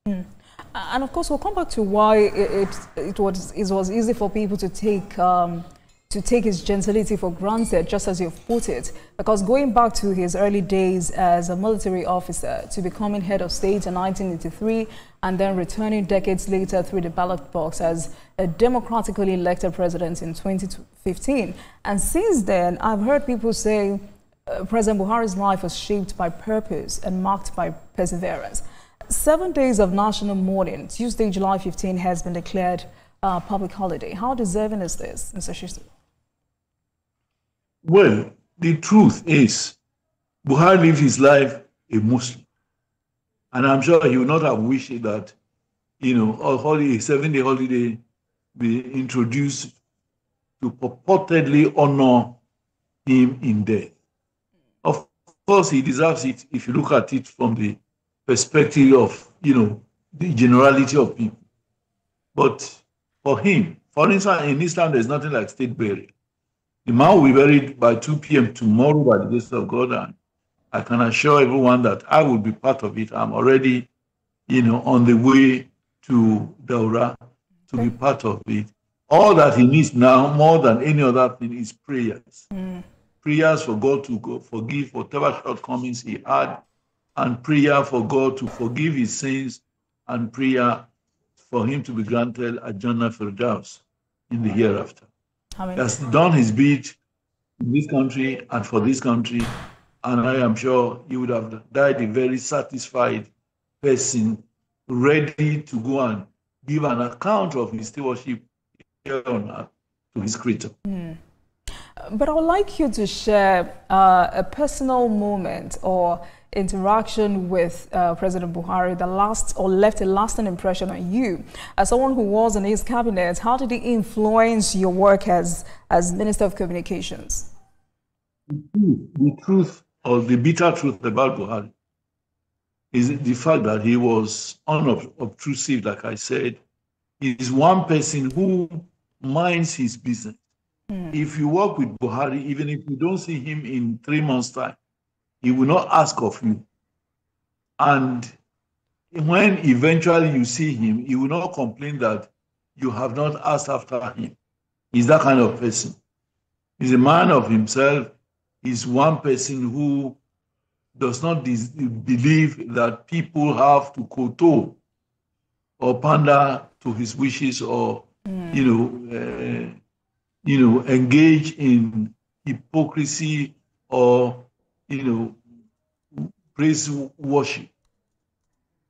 And of course, we'll come back to why it was easy for people to take his gentility for granted, just as you've put it. Because going back to his early days as a military officer, to becoming head of state in 1983, and then returning decades later through the ballot box as a democratically elected president in 2015. And since then, I've heard people say President Buhari's life was shaped by purpose and marked by perseverance. 7 days of national mourning, Tuesday, July 15, has been declared public holiday. How deserving is this, Mr. Shittu? Well, the truth is, Buhari lived his life a Muslim. And I'm sure he would not have wished that, you know, a 7-day holiday be introduced to purportedly honor him in death. Of course, he deserves it if you look at it from the perspective of, you know, the generality of people. But for him, for instance, in Islam, there's nothing like state burial. The man will be buried by 2 p.m. tomorrow by the grace of God, and I can assure everyone that I will be part of it. I'm already, you know, on the way to Daura to be part of it. All that he needs now, more than any other thing, is prayers. Prayers for God to forgive whatever shortcomings he had, and prayer for God to forgive his sins, and prayer for him to be granted a Jannah Firdaus in the hereafter. He has done his bit in this country and for this country, and I am sure he would have died a very satisfied person, ready to go and give an account of his stewardship here on earth to his creator. But I would like you to share a personal moment or interaction with President Buhari that left a lasting impression on you. As someone who was in his cabinet, how did he influence your work as Minister of Communications? The truth, or the bitter truth about Buhari, is the fact that he was unobtrusive, like I said. He is one person who minds his business. If you work with Buhari, even if you don't see him in 3 months' time, he will not ask of you. And when eventually you see him, he will not complain that you have not asked after him. He's that kind of person. He's a man of himself. He's one person who does not believe that people have to kowtow or pander to his wishes, or engage in hypocrisy or praise worship.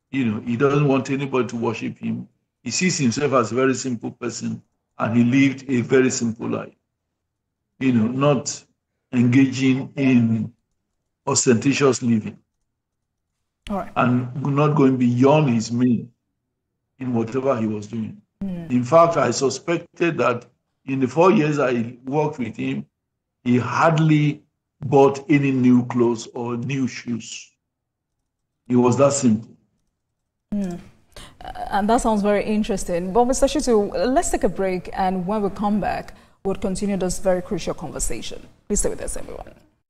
He doesn't want anybody to worship him. He sees himself as a very simple person, and he lived a very simple life. Not engaging in ostentatious living. All right. And not going beyond his means in whatever he was doing. In fact, I suspected that in the 4 years I worked with him, he hardly bought any new clothes or new shoes. It was that simple. And that sounds very interesting. But Mr. Shittu, let's take a break, and when we come back, we'll continue this very crucial conversation. Please stay with us, everyone.